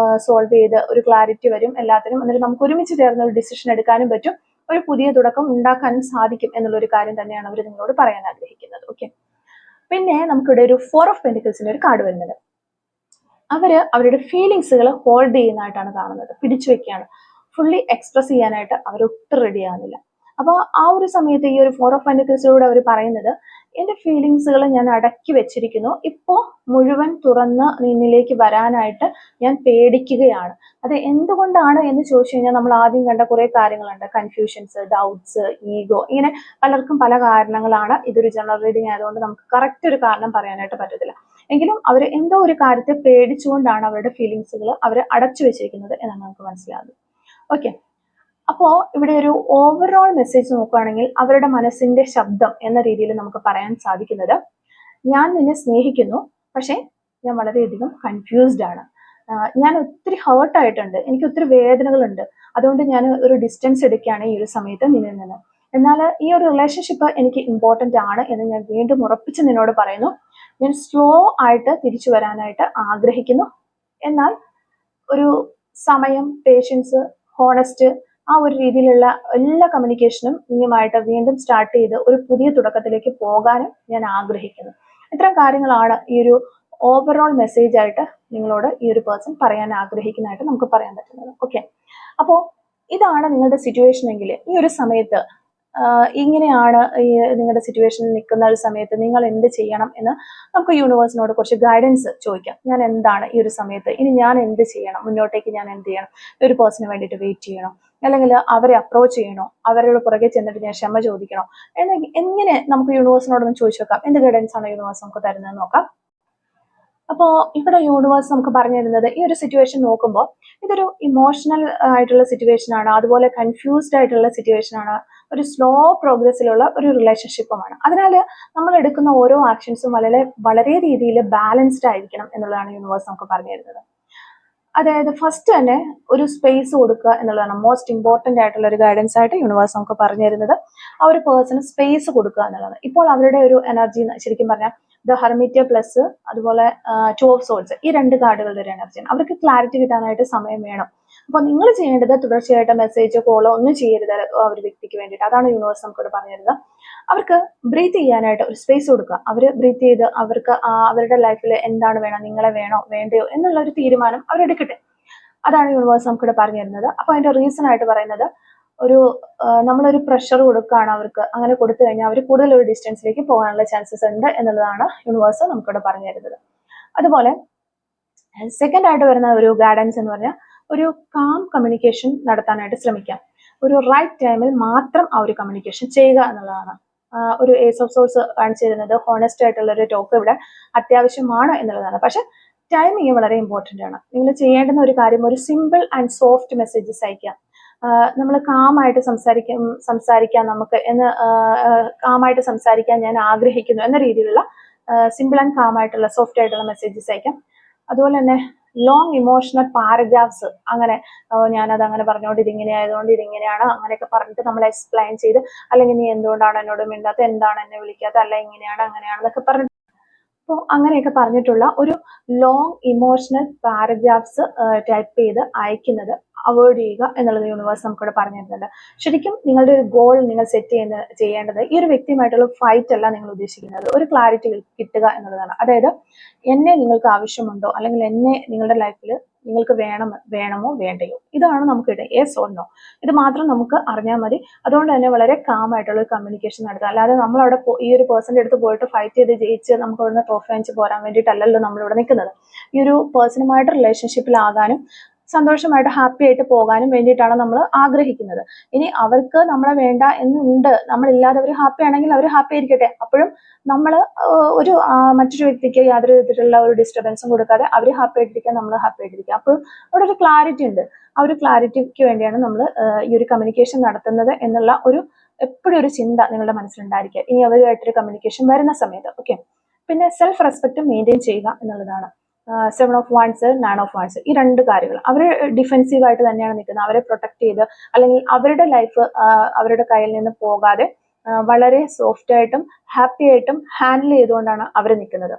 സോൾവ് ചെയ്ത് ഒരു ക്ലാരിറ്റി വരും എല്ലാത്തിനും. എന്നിട്ട് നമുക്ക് ഒരുമിച്ച് ചേർന്ന് ഒരു ഡിസിഷൻ എടുക്കാനും പറ്റും, ഒരു പുതിയ തുടക്കം ഉണ്ടാക്കാനും സാധിക്കും എന്നുള്ളൊരു കാര്യം തന്നെയാണ് അവർ നിങ്ങളോട് പറയാൻ ആഗ്രഹിക്കുന്നത്. ഓക്കെ, പിന്നെ നമുക്കിവിടെ ഒരു 4 of Pentaclesന്റെ ഒരു കാർഡ് വരുന്നുണ്ട്. അവരുടെ ഫീലിങ്സുകൾ ഹോൾഡ് ചെയ്യുന്നതായിട്ടാണ് കാണുന്നത്, പിടിച്ചു വെക്കുകയാണ്, ഫുള്ളി എക്സ്പ്രസ് ചെയ്യാനായിട്ട് അവർ ഒട്ടും റെഡി ആകുന്നില്ല. അപ്പോൾ ആ ഒരു സമയത്ത് ഈ ഒരു 4 of Pentaclesലൂടെ അവർ പറയുന്നത് എൻ്റെ ഫീലിങ്സുകൾ ഞാൻ അടക്കി വെച്ചിരിക്കുന്നു, ഇപ്പോൾ മുഴുവൻ തുറന്ന് നിന്നിലേക്ക് വരാനായിട്ട് ഞാൻ പേടിക്കുകയാണ്. അത് എന്തുകൊണ്ടാണ് എന്ന് ചോദിച്ചു കഴിഞ്ഞാൽ നമ്മൾ ആദ്യം കണ്ട കുറെ കാര്യങ്ങളുണ്ട്, കൺഫ്യൂഷൻസ്, ഡൗട്ട്സ്, ഈഗോ, ഇങ്ങനെ പലർക്കും പല കാരണങ്ങളാണ്. ഇതൊരു ജനറൽ റീഡിംഗ് ആയതുകൊണ്ട് നമുക്ക് കറക്റ്റ് ഒരു കാരണം പറയാനായിട്ട് പറ്റത്തില്ല. എങ്കിലും അവർ എന്തോ ഒരു കാര്യത്തെ പേടിച്ചുകൊണ്ടാണ് അവരുടെ ഫീലിങ്സുകൾ അവർ അടച്ചു വെച്ചിരിക്കുന്നത് എന്നാണ് നമുക്ക് മനസ്സിലാകുന്നത്. ഓക്കെ, അപ്പോൾ ഇവിടെ ഒരു ഓവറോൾ മെസ്സേജ് നോക്കുകയാണെങ്കിൽ അവരുടെ മനസ്സിന്റെ ശബ്ദം എന്ന രീതിയിൽ നമുക്ക് പറയാൻ സാധിക്കുന്നത്, ഞാൻ നിന്നെ സ്നേഹിക്കുന്നു, പക്ഷേ ഞാൻ വളരെയധികം കൺഫ്യൂസ്ഡ് ആണ്, ഞാൻ ഒത്തിരി ഹേർട്ട് ആയിട്ടുണ്ട്, എനിക്ക് ഒത്തിരി വേദനകളുണ്ട്, അതുകൊണ്ട് ഞാൻ ഒരു ഡിസ്റ്റൻസ് എടുക്കുകയാണ് ഈ ഒരു സമയത്ത് നിന്നിൽ നിന്ന്. എന്നാൽ ഈ ഒരു റിലേഷൻഷിപ്പ് എനിക്ക് ഇമ്പോർട്ടൻ്റ് ആണ് എന്ന് ഞാൻ വീണ്ടും ഉറപ്പിച്ച് നിന്നോട് പറയുന്നു. ഞാൻ സ്ലോ ആയിട്ട് തിരിച്ചു വരാനായിട്ട് ആഗ്രഹിക്കുന്നു, എന്നാൽ ഒരു സമയം, പേഷ്യൻസ്, ഹോണസ്റ്റ്, ആ ഒരു രീതിയിലുള്ള എല്ലാ കമ്മ്യൂണിക്കേഷനും നീയുമായിട്ട് വീണ്ടും സ്റ്റാർട്ട് ചെയ്ത് ഒരു പുതിയ തുടക്കത്തിലേക്ക് പോകാനും ഞാൻ ആഗ്രഹിക്കുന്നു. ഇത്തരം കാര്യങ്ങളാണ് ഈ ഒരു ഓവറോൾ മെസ്സേജ് ആയിട്ട് നിങ്ങളോട് ഈ ഒരു പേഴ്സൺ പറയാൻ ആഗ്രഹിക്കുന്നതായിട്ട് നമുക്ക് പറയാൻ പറ്റുന്നത്. ഓക്കെ, അപ്പോൾ ഇതാണ് നിങ്ങളുടെ സിറ്റുവേഷൻ എങ്കിൽ ഈ ഒരു സമയത്ത് ഇങ്ങനെയാണ് ഈ നിങ്ങളുടെ സിറ്റുവേഷനിൽ നിൽക്കുന്ന ഒരു സമയത്ത് നിങ്ങൾ എന്ത് ചെയ്യണം എന്ന് നമുക്ക് യൂണിവേഴ്സിനോട് കുറച്ച് ഗൈഡൻസ് ചോദിക്കാം. ഞാൻ എന്താണ് ഈ ഒരു സമയത്ത്, ഇനി ഞാൻ എന്ത് ചെയ്യണം, മുന്നോട്ടേക്ക് ഞാൻ എന്ത് ചെയ്യണം, ഒരു പേഴ്സണിന് വേണ്ടിയിട്ട് വെയിറ്റ് ചെയ്യണോ, അല്ലെങ്കിൽ അവരെ അപ്രോച്ച് ചെയ്യണോ, അവരുടെ പുറകെ ചെന്നിട്ട് ഞാൻ ക്ഷമ ചോദിക്കണോ എങ്ങനെ നമുക്ക് യൂണിവേഴ്സിനോടൊന്ന് ചോദിച്ചു നോക്കാം. എന്ത് ഗൈഡൻസ് ആണ് യൂണിവേഴ്സ് നമുക്ക് തരുന്നത് നോക്കാം. അപ്പോൾ ഇവിടെ യൂണിവേഴ്സ് നമുക്ക് പറഞ്ഞു തരുന്നത് ഈ ഒരു സിറ്റുവേഷൻ നോക്കുമ്പോൾ ഇതൊരു ഇമോഷണൽ ആയിട്ടുള്ള സിറ്റുവേഷൻ ആണ്, അതുപോലെ കൺഫ്യൂസ്ഡ് ആയിട്ടുള്ള സിറ്റുവേഷൻ ആണ്, ഒരു സ്ലോ പ്രോഗ്രസ്സിലുള്ള ഒരു റിലേഷൻഷിപ്പുമാണ്. അതിനാൽ നമ്മൾ എടുക്കുന്ന ഓരോ ആക്ഷൻസും വളരെ രീതിയിൽ ബാലൻസ്ഡ് ആയിരിക്കണം എന്നുള്ളതാണ് യൂണിവേഴ്സ് നമുക്ക് പറഞ്ഞു തരുന്നത്. അതായത് ഫസ്റ്റ് തന്നെ ഒരു സ്പേസ് കൊടുക്കുക എന്നുള്ളതാണ് മോസ്റ്റ് ഇമ്പോർട്ടൻ്റ് ആയിട്ടുള്ള ഒരു ഗൈഡൻസ് ആയിട്ട് യൂണിവേഴ്സ് നമുക്ക് പറഞ്ഞു തരുന്നത്. ആ ഒരു പേഴ്സണ് സ്പേസ് കൊടുക്കുക എന്നുള്ളതാണ്. ഇപ്പോൾ അവരുടെ ഒരു എനർജി ശരിക്കും പറഞ്ഞാൽ ദ ഹെർമിറ്റ് പ്ലസ് അതുപോലെ 2 of Swords, ഈ 2 കാർഡുകളുടെ ഒരു എനർജിയാണ്. അവർക്ക് ക്ലാരിറ്റി കിട്ടാനായിട്ട് സമയം വേണം. അപ്പോൾ നിങ്ങൾ ചെയ്യേണ്ടത് തുടർച്ചയായിട്ട് മെസ്സേജോ കോളോ ഒന്നും ചെയ്യരുത് ആ ഒരു വ്യക്തിക്ക് വേണ്ടിയിട്ട്. അതാണ് യൂണിവേഴ്സ് നമുക്കിവിടെ പറഞ്ഞു തരുന്നത്. അവർക്ക് ബ്രീത്ത് ചെയ്യാനായിട്ട് ഒരു സ്പേസ് കൊടുക്കുക. അവർ ബ്രീത്ത് ചെയ്ത് അവർക്ക് അവരുടെ ലൈഫിൽ എന്താണ് വേണം, നിങ്ങളെ വേണോ വേണ്ടയോ എന്നുള്ള ഒരു തീരുമാനം അവരെടുക്കട്ടെ. അതാണ് യൂണിവേഴ്സ് നമുക്കിവിടെ പറഞ്ഞു തരുന്നത്. അപ്പോൾ അതിന്റെ റീസൺ ആയിട്ട് പറയുന്നത് നമ്മളൊരു പ്രഷർ കൊടുക്കുകയാണ് അവർക്ക്, അങ്ങനെ കൊടുത്തു കഴിഞ്ഞാൽ അവർ കൂടുതൽ ഒരു ഡിസ്റ്റൻസിലേക്ക് പോകാനുള്ള ചാൻസസ് ഉണ്ട് എന്നുള്ളതാണ് യൂണിവേഴ്സ് നമുക്കിവിടെ പറഞ്ഞു തരുന്നത്. അതുപോലെ സെക്കൻഡ് ആയിട്ട് വരുന്ന ഒരു ഗൈഡൻസ് എന്ന് പറഞ്ഞാൽ ഒരു കാം കമ്മ്യൂണിക്കേഷൻ നടത്താനായിട്ട് ശ്രമിക്കാം. ഒരു റൈറ്റ് ടൈമിൽ മാത്രം ആ ഒരു കമ്മ്യൂണിക്കേഷൻ ചെയ്യുക എന്നുള്ളതാണ്. ഒരു ഏസ് ഓഫ് സോഴ്സ് കാണിച്ചു തരുന്നത് ഹോണസ്റ്റ് ആയിട്ടുള്ള ഒരു ടോക്ക് ഇവിടെ അത്യാവശ്യമാണ് എന്നുള്ളതാണ്. പക്ഷെ ടൈമിങ് വളരെ ഇമ്പോർട്ടൻ്റ് ആണ്. നിങ്ങൾ ചെയ്യേണ്ടുന്ന ഒരു കാര്യം ഒരു സിമ്പിൾ ആൻഡ് സോഫ്റ്റ് മെസ്സേജസ് അയക്കാം. നമ്മൾ കാമായിട്ട് സംസാരിക്കാൻ നമുക്ക് കാമായിട്ട് സംസാരിക്കാൻ ഞാൻ ആഗ്രഹിക്കുന്നു എന്ന രീതിയിലുള്ള സിമ്പിൾ ആൻഡ് കാമായിട്ടുള്ള സോഫ്റ്റ് ആയിട്ടുള്ള മെസ്സേജസ് അയക്കാം. അതുപോലെ തന്നെ ലോങ് ഇമോഷണൽ പാരഗ്രാഫ്സ്, അങ്ങനെ ഞാനത് അങ്ങനെ പറഞ്ഞുകൊണ്ട് ഇതിങ്ങനെ ആയതുകൊണ്ട് ഇതിങ്ങനെയാണ് അങ്ങനെയൊക്കെ പറഞ്ഞിട്ട് നമ്മൾ എക്സ്പ്ലെയിൻ ചെയ്ത്, അല്ലെങ്കിൽ നീ എന്തുകൊണ്ടാണ് എന്നോട് മിണ്ടാത്ത, എന്താണ് എന്നെ വിളിക്കാത്ത, അല്ല ഇങ്ങനെയാണ് അങ്ങനെയാണെന്നൊക്കെ പറഞ്ഞിട്ട്, അപ്പോൾ അങ്ങനെയൊക്കെ പറഞ്ഞിട്ടുള്ള ഒരു ലോങ് ഇമോഷണൽ പാരഗ്രാഫ്സ് ടൈപ്പ് ചെയ്ത് അയക്കുന്നത് അവോയ്ഡ് ചെയ്യുക എന്നുള്ളത് യൂണിവേഴ്സ് നമുക്കിവിടെ പറഞ്ഞു തരുന്നുണ്ട്. ശരിക്കും നിങ്ങളുടെ ഒരു ഗോൾ നിങ്ങൾ സെറ്റ് ചെയ്യേണ്ടത് ഈ ഒരു വ്യക്തിയുമായിട്ടുള്ള ഫൈറ്റ് അല്ല നിങ്ങൾ ഉദ്ദേശിക്കുന്നത്, ഒരു ക്ലാരിറ്റി കിട്ടുക എന്നുള്ളതാണ്. അതായത് എന്നെ നിങ്ങൾക്ക് ആവശ്യമുണ്ടോ, അല്ലെങ്കിൽ എന്നെ നിങ്ങളുടെ ലൈഫിൽ നിങ്ങൾക്ക് വേണമോ വേണ്ടയോ, ഇതാണ് നമുക്ക് യെസ് ഓർ നോ, ഇത് മാത്രം നമുക്ക് അറിഞ്ഞാൽ മതി. അതുകൊണ്ട് തന്നെ വളരെ കാം ആയിട്ടുള്ള ഒരു കമ്മ്യൂണിക്കേഷൻ നടത്തുക. അല്ലാതെ നമ്മളവിടെ ഈ ഒരു പേഴ്സന്റെ അടുത്ത് പോയിട്ട് ഫൈറ്റ് ചെയ്ത് ജയിച്ച് നമുക്ക് അവിടുന്ന് ട്രോഫി വാങ്ങിച്ച് പോരാൻ വേണ്ടിയിട്ടല്ലല്ലോ നമ്മളിവിടെ നിൽക്കുന്നത്. ഈ ഒരു പേഴ്സണുമായിട്ട് റിലേഷൻഷിപ്പിലാകാനും സന്തോഷമായിട്ട് ഹാപ്പി ആയിട്ട് പോകാനും വേണ്ടിയിട്ടാണ് നമ്മൾ ആഗ്രഹിക്കുന്നത്. ഇനി അവർക്ക് നമ്മളെ വേണ്ട എന്നുണ്ട്, നമ്മളില്ലാതെ അവർ ഹാപ്പി ആണെങ്കിൽ അവർ ഹാപ്പി ആയിരിക്കട്ടെ. അപ്പോഴും നമ്മൾ ഒരു മറ്റൊരു വ്യക്തിക്ക് യാതൊരു വിധത്തിലുള്ള ഒരു ഡിസ്റ്റർബൻസും കൊടുക്കാതെ അവർ ഹാപ്പി ആയിട്ടിരിക്കുക, നമ്മൾ ഹാപ്പി ആയിട്ടിരിക്കുക. അപ്പോൾ അവിടെ ഒരു ക്ലാരിറ്റി ഉണ്ട്. ആ ഒരു ക്ലാരിറ്റിക്ക് വേണ്ടിയാണ് നമ്മൾ ഈ ഒരു കമ്മ്യൂണിക്കേഷൻ നടത്തുന്നത് എന്നുള്ള ഒരു എപ്പോഴും ഒരു ചിന്ത നിങ്ങളുടെ മനസ്സിലുണ്ടായിരിക്കുക ഇനി അവരുമായിട്ടൊരു കമ്മ്യൂണിക്കേഷൻ വരുന്ന സമയത്ത്. ഓക്കെ, പിന്നെ സെൽഫ് റെസ്പെക്ട് മെയിൻറ്റെയിൻ ചെയ്യുക എന്നുള്ളതാണ്. 7 of Wands 9 of Wands, ഈ രണ്ട് കാര്യങ്ങൾ അവർ ഡിഫെൻസീവ് ആയിട്ട് തന്നെയാണ് നിൽക്കുന്നത്. അവരെ പ്രൊട്ടക്ട് ചെയ്ത് അല്ലെങ്കിൽ അവരുടെ ലൈഫ് അവരുടെ കയ്യിൽ നിന്ന് പോകാതെ വളരെ സോഫ്റ്റ് ആയിട്ടും ഹാപ്പി ആയിട്ടും ഹാൻഡിൽ ചെയ്തുകൊണ്ടാണ് അവർ നിൽക്കുന്നത്.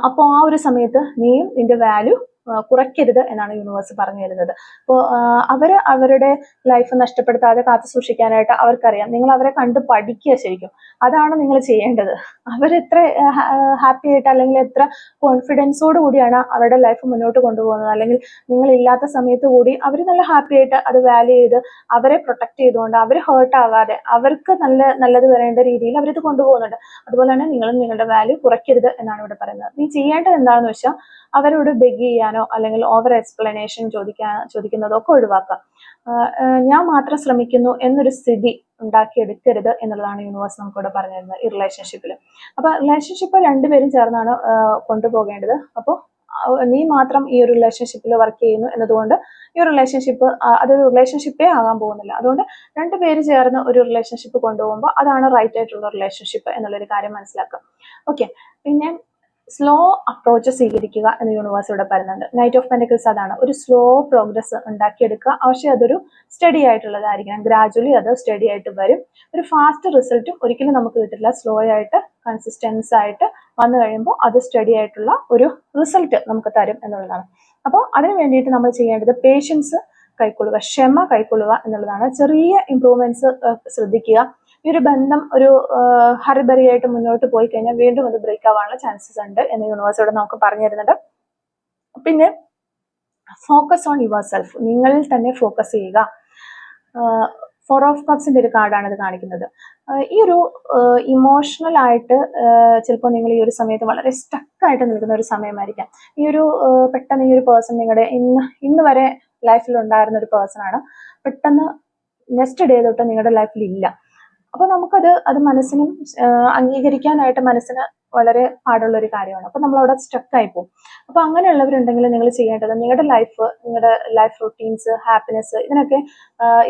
അപ്പോൾ ആ ഒരു സമയത്ത് നീയും നിന്റെ വാല്യൂ കുറയ്ക്കരുത് എന്നാണ് യൂണിവേഴ്സ് പറഞ്ഞു തരുന്നത്. അപ്പോൾ അവരുടെ ലൈഫ് നഷ്ടപ്പെടുത്താതെ കാത്തു സൂക്ഷിക്കാനായിട്ട് അവർക്കറിയാം. നിങ്ങൾ അവരെ കണ്ട് പഠിക്കുക. ശരിക്കും അതാണ് നിങ്ങൾ ചെയ്യേണ്ടത്. അവരെത്ര ഹാപ്പി ആയിട്ട് അല്ലെങ്കിൽ എത്ര കോൺഫിഡൻസോട് കൂടിയാണ് അവരുടെ ലൈഫ് മുന്നോട്ട് കൊണ്ടുപോകുന്നത്, അല്ലെങ്കിൽ നിങ്ങളില്ലാത്ത സമയത്ത് കൂടി അവർ നല്ല ഹാപ്പി ആയിട്ട് അത് വാല്യൂ ചെയ്ത് അവരെ പ്രൊട്ടക്ട് ചെയ്തുകൊണ്ട് അവർ ഹേർട്ട് ആകാതെ അവർക്ക് നല്ലത് വരേണ്ട രീതിയിൽ അവരിത് കൊണ്ടുപോകുന്നുണ്ട്. അതുപോലെ തന്നെ നിങ്ങളും നിങ്ങളുടെ വാല്യൂ കുറയ്ക്കരുത് എന്നാണ് ഇവിടെ പറയുന്നത്. നീ ചെയ്യേണ്ടത് എന്താണെന്ന് വെച്ചാൽ അവരോട് ബെഗ് ചെയ്യാനോ അല്ലെങ്കിൽ ഓവർ എക്സ്പ്ലനേഷൻ ചോദിക്കുന്നതോ ഒക്കെ ഒഴിവാക്കുക. ഞാൻ മാത്രം ശ്രമിക്കുന്നു എന്നൊരു സ്ഥിതി ഉണ്ടാക്കിയെടുക്കരുത് എന്നുള്ളതാണ് യൂണിവേഴ്സ് നമുക്കിവിടെ പറഞ്ഞു തരുന്നത് ഈ റിലേഷൻഷിപ്പിൽ. അപ്പൊ റിലേഷൻഷിപ്പ് രണ്ടുപേരും ചേർന്നാണ് കൊണ്ടുപോകേണ്ടത്. അപ്പോൾ നീ മാത്രം ഈ ഒരു റിലേഷൻഷിപ്പിൽ വർക്ക് ചെയ്യുന്നു എന്നതുകൊണ്ട് ഈ ഒരു റിലേഷൻഷിപ്പ് അതൊരു റിലേഷൻഷിപ്പേ ആകാൻ പോകുന്നില്ല. അതുകൊണ്ട് രണ്ടുപേര് ചേർന്ന് ഒരു റിലേഷൻഷിപ്പ് കൊണ്ടുപോകുമ്പോൾ അതാണ് റൈറ്റ് ആയിട്ടുള്ള റിലേഷൻഷിപ്പ് എന്നുള്ളൊരു കാര്യം മനസ്സിലാക്കുക. ഓക്കെ, പിന്നെ സ്ലോ അപ്രോച്ച് സ്വീകരിക്കുക എന്ന് യൂണിവേഴ്സ് ഇവിടെ പറയുന്നുണ്ട്. നൈറ്റ് ഓഫ് പെന്റക്കിൾസ് അതാണ്, ഒരു സ്ലോ പ്രോഗ്രസ് ഉണ്ടാക്കിയെടുക്കുക. പക്ഷെ അതൊരു സ്റ്റഡി ആയിട്ടുള്ളതായിരിക്കണം. ഗ്രാജുവലി അത് സ്റ്റഡി ആയിട്ട് വരും. ഒരു ഫാസ്റ്റ് റിസൾട്ടും ഒരിക്കലും നമുക്ക് കിട്ടില്ല. സ്ലോ ആയിട്ട് കൺസിസ്റ്റൻസ് ആയിട്ട് വന്നു കഴിയുമ്പോൾ അത് സ്റ്റഡി ആയിട്ടുള്ള ഒരു റിസൾട്ട് നമുക്ക് തരും എന്നുള്ളതാണ്. അപ്പോൾ അതിന് വേണ്ടിയിട്ട് നമ്മൾ ചെയ്യേണ്ടത് പേഷ്യൻസ് കൈക്കൊള്ളുക, ക്ഷമ കൈക്കൊള്ളുക എന്നുള്ളതാണ്. ചെറിയ ഇംപ്രൂവ്മെന്റ്സ് ശ്രദ്ധിക്കുക. ഈ ഒരു ബന്ധം ഒരു ഹറിബറിയായിട്ട് മുന്നോട്ട് പോയി കഴിഞ്ഞാൽ വീണ്ടും അത് ബ്രേക്ക് ആവാനുള്ള ചാൻസസ് ഉണ്ട് എന്ന് യൂണിവേഴ്സോട് നമുക്ക് പറഞ്ഞു തരുന്നുണ്ട്. പിന്നെ ഫോക്കസ് ഓൺ യുവർ സെൽഫ്, നിങ്ങളിൽ തന്നെ ഫോക്കസ് ചെയ്യുക. 4 of Cups ഒരു കാർഡാണ് ഇത് കാണിക്കുന്നത്. ഈ ഒരു ഇമോഷണൽ ആയിട്ട് ചിലപ്പോൾ നിങ്ങൾ ഈ ഒരു സമയത്ത് വളരെ സ്റ്റക്കായിട്ട് നിൽക്കുന്ന ഒരു സമയമായിരിക്കാം. ഈ ഒരു പെട്ടെന്ന് ഈ ഒരു പേഴ്സൺ നിങ്ങളുടെ ഇന്ന് വരെ ലൈഫിൽ ഉണ്ടായിരുന്ന ഒരു പേഴ്സൺ ആണ്, പെട്ടെന്ന് നെക്സ്റ്റ് ഡേ തൊട്ട് നിങ്ങളുടെ ലൈഫിൽ ഇല്ല. അപ്പോൾ അത് മനസ്സിനും അംഗീകരിക്കാനായിട്ട് മനസ്സിന് വളരെ പാടുള്ള ഒരു കാര്യമാണ്. അപ്പോൾ നമ്മൾ അവിടെ സ്റ്റക്കായി പോകും. അപ്പോൾ അങ്ങനെയുള്ളവരുണ്ടെങ്കിൽ നിങ്ങൾ ചെയ്യേണ്ടത് നിങ്ങളുടെ ലൈഫ് റൂട്ടീൻസ്, ഹാപ്പിനെസ്,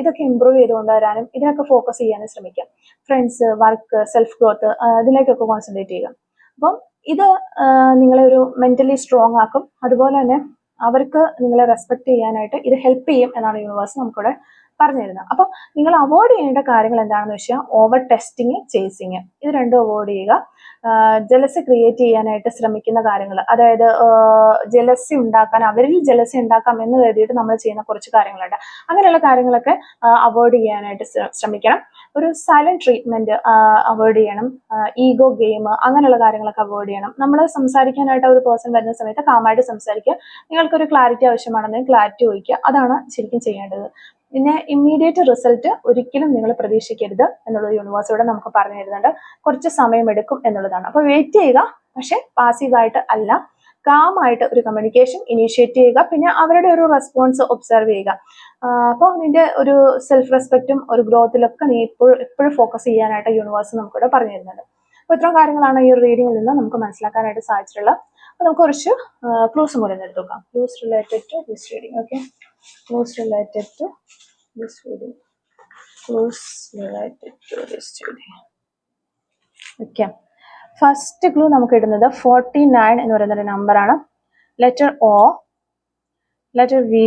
ഇതൊക്കെ ഇമ്പ്രൂവ് ചെയ്തുകൊണ്ട് വരാനും ഇതിനൊക്കെ ഫോക്കസ് ചെയ്യാനും ശ്രമിക്കാം. ഫ്രണ്ട്സ്, വർക്ക്, സെൽഫ് ഗ്രോത്ത്, ഇതിലേക്കൊക്കെ കോൺസെൻട്രേറ്റ് ചെയ്യുക. അപ്പം ഇത് നിങ്ങളെ ഒരു മെന്റലി സ്ട്രോങ് ആക്കും. അതുപോലെ തന്നെ അവർക്ക് നിങ്ങളെ റെസ്പെക്ട് ചെയ്യാനായിട്ട് ഇത് ഹെൽപ്പ് ചെയ്യും എന്നാണ് യൂണിവേഴ്സ് നമുക്കിവിടെ പറഞ്ഞു തരുന്നത്. അപ്പോൾ നിങ്ങൾ അവോയ്ഡ് ചെയ്യേണ്ട കാര്യങ്ങൾ എന്താണെന്ന് വെച്ചാൽ ഓവർ ടെസ്റ്റിങ്, ചേസിങ്, ഇത് രണ്ടും അവോയ്ഡ് ചെയ്യുക. ജലസി ക്രിയേറ്റ് ചെയ്യാനായിട്ട് ശ്രമിക്കുന്ന കാര്യങ്ങൾ, അതായത് ജലസി ഉണ്ടാക്കാൻ, അവരിൽ ജലസി ഉണ്ടാക്കാം എന്ന് കരുതിയിട്ട് നമ്മൾ ചെയ്യുന്ന കുറച്ച് കാര്യങ്ങളുണ്ട്. അങ്ങനെയുള്ള കാര്യങ്ങളൊക്കെ അവോയ്ഡ് ചെയ്യാനായിട്ട് ശ്രമിക്കണം. ഒരു സൈലന്റ് ട്രീറ്റ്മെന്റ് അവോയ്ഡ് ചെയ്യണം. ഈഗോ ഗെയിം, അങ്ങനെയുള്ള കാര്യങ്ങളൊക്കെ അവോയ്ഡ് ചെയ്യണം. നമ്മൾ സംസാരിക്കാനായിട്ട് ഒരു പേഴ്സൺ വരുന്ന സമയത്ത് കാമായിട്ട് സംസാരിക്കുക. നിങ്ങൾക്കൊരു ക്ലാരിറ്റി ആവശ്യമാണെന്നെങ്കിൽ ക്ലാരിറ്റി ചോദിക്കുക. അതാണ് ശരിക്കും ചെയ്യേണ്ടത്. പിന്നെ ഇമ്മീഡിയറ്റ് റിസൾട്ട് ഒരിക്കലും നിങ്ങൾ പ്രതീക്ഷിക്കരുത് എന്നുള്ളത് യൂണിവേഴ്സിലൂടെ നമുക്ക് പറഞ്ഞു തരുന്നുണ്ട്. കുറച്ച് സമയമെടുക്കും എന്നുള്ളതാണ്. അപ്പോൾ വെയിറ്റ് ചെയ്യുക, പക്ഷെ പാസീവായിട്ട് അല്ല, കാമായിട്ട് ഒരു കമ്മ്യൂണിക്കേഷൻ ഇനീഷ്യേറ്റ് ചെയ്യുക. പിന്നെ അവരുടെ ഒരു റെസ്പോൺസ് ഒബ്സർവ് ചെയ്യുക. അപ്പോൾ നിന്റെ ഒരു സെൽഫ് റെസ്പെക്റ്റും ഒരു ഗ്രോത്തിലൊക്കെ നീ എപ്പോഴും ഫോക്കസ് ചെയ്യാനായിട്ട് യൂണിവേഴ്സ് നമുക്കിവിടെ പറഞ്ഞു തരുന്നുണ്ട്. അപ്പോൾ ഇത്രയും കാര്യങ്ങളാണ് ഈ ഒരു റീഡിങ്ങിൽ നിന്ന് നമുക്ക് മനസ്സിലാക്കാനായിട്ട് സാധിച്ചിട്ടുള്ളത്. അപ്പോൾ നമുക്ക് കുറച്ച് ക്ലൂസ് മൂലം എടുത്ത് നോക്കാം. Clues related to this reading. Okay, clues related to this reading. Clues related to this reading. Okay. First clue നമുക്ക് ഇടുന്നത് 49 എന്ന് പറയുന്ന ഒരു നമ്പറാണ്. Letter O, letter V,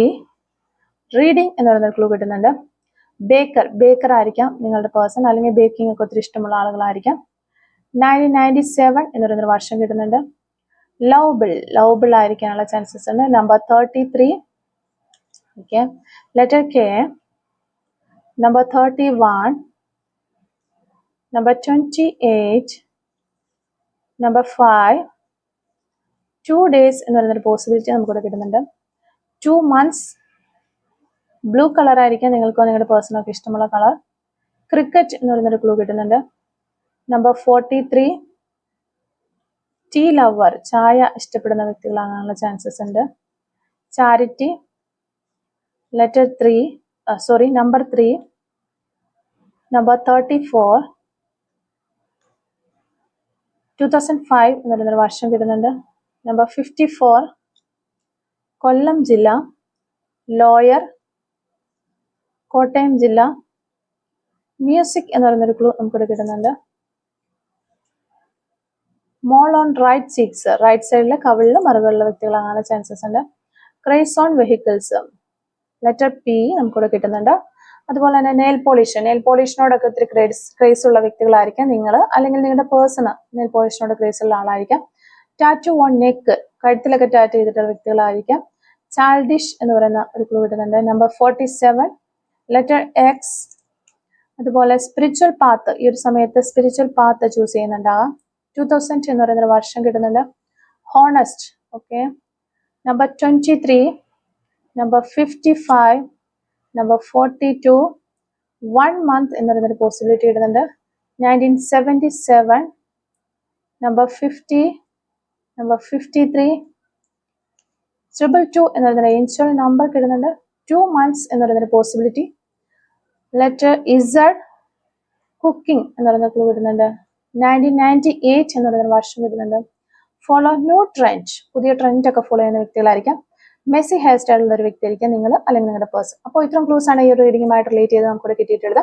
reading എന്ന് പറയുന്ന ക്ലൂ കിട്ടുന്നുണ്ട്. ബേക്കർ ആയിരിക്കാം നിങ്ങളുടെ പേഴ്സൺ, അല്ലെങ്കിൽ ബേക്കിംഗ് ഒക്കെ ഒത്തിരി ഇഷ്ടമുള്ള ആളുകളായിരിക്കാം. 1997 എന്ന് പറയുന്നൊരു വർഷം കിട്ടുന്നുണ്ട്. ലവബിൾ ആയിരിക്കാനുള്ള ചാൻസസ് ഉണ്ട്. Number 33, okay. Letter K, number 31, number 28, number 5, 2 days എന്ന് പറയുന്നൊരു പോസിബിലിറ്റി നമുക്കിവിടെ കിട്ടുന്നുണ്ട്. 2 months, ബ്ലൂ കളർ ആയിരിക്കാം നിങ്ങൾക്കോ നിങ്ങളുടെ പേഴ്സണൊക്കെ ഇഷ്ടമുള്ള കളർ. ക്രിക്കറ്റ് എന്ന് പറയുന്നൊരു ക്ലൂ കിട്ടുന്നുണ്ട്. നമ്പർ 43, ടീ ലവർ, ചായ ഇഷ്ടപ്പെടുന്ന വ്യക്തികളാകാനുള്ള ചാൻസസ് ഉണ്ട്. ചാരിറ്റി, ലെറ്റർ 3, നമ്പർ 3, നമ്പർ 34, 2005 എന്ന് പറയുന്നൊരു വർഷം കിട്ടുന്നുണ്ട്. നമ്പർ 54, കൊല്ലം ജില്ല. ലോയർ, കോട്ടയം ജില്ല. മ്യൂസിക് എന്ന് പറയുന്നൊരു ക്ലൂ നമുക്കിവിടെ കിട്ടുന്നുണ്ട്. Mole on right cheeks, right സൈഡിലെ കവിളിലും മറുകളിലെ വ്യക്തികളാകാനുള്ള ചാൻസസ് ഉണ്ട്. Cries on vehicles, letter P നമുക്കിവിടെ കിട്ടുന്നുണ്ട്. അതുപോലെ തന്നെ നെയിൽ പോളിഷിനോടൊക്കെ ഒത്തിരി ക്രേസ് ഉള്ള വ്യക്തികളായിരിക്കാം നിങ്ങൾ, അല്ലെങ്കിൽ നിങ്ങളുടെ പേഴ്സണ് നെയിൽ പോളിഷിനോട് ക്രേസ് ഉള്ള ആളായിരിക്കാം. ടാറ്റു ഓൺ നെക്ക്, കഴുത്തിലൊക്കെ ടാറ്റു ചെയ്തിട്ടുള്ള വ്യക്തികളായിരിക്കാം. ചൈൽഡിഷ് എന്ന് പറയുന്ന ഒരു ക്ലൂ കിട്ടുന്നുണ്ട്. Number 47, letter X. അതുപോലെ സ്പിരിച്വൽ പാത്ത്, ഈ ഒരു സമയത്ത് സ്പിരിച്വൽ പാത്ത് ചൂസ് ചെയ്യുന്നുണ്ടാകാം. 2000 എന്ന് പറയുന്ന വർഷം കിട്ടുന്നുണ്ട്. Honest, okay. Number 23, number 55, number 42, 1 month എന്ന് പറയുന്നൊരു പോസിബിലിറ്റി കിട്ടുന്നുണ്ട്. 1977, നമ്പർ 50, നമ്പർ 53, 222 എന്ന് പറയുന്ന ഏഞ്ചൽ നമ്പർ കിട്ടുന്നുണ്ട്. 2 months എന്ന് പറയുന്നൊരു പോസിബിലിറ്റി. ലെറ്റർ ഇസഡ്, കുക്കിംഗ് എന്ന് പറയുന്ന ക്ലൂ കിട്ടുന്നുണ്ട്. 1998 എന്ന് പറയുന്ന വർഷം കിട്ടുന്നുണ്ട്. ഫോളോ ന്യൂ ട്രെൻഡ്, പുതിയ ട്രെൻഡ് ഒക്കെ ഫോളോ ചെയ്യുന്ന വ്യക്തികളായിരിക്കാം. മെസ്സി ഹെയർ സ്റ്റൈലുള്ള ഒരു വ്യക്തിയായിരിക്കാം നിങ്ങൾ, അല്ലെങ്കിൽ നിങ്ങളുടെ പേഴ്സൺ. അപ്പോൾ ഇത്രയും ക്ലൂസ് ആണ് ഈ ഒരു റീഡിങ്ങുമായിട്ട് റിലേറ്റ് ചെയ്ത് നമുക്കിവിടെ കിട്ടിയിട്ടുള്ളത്.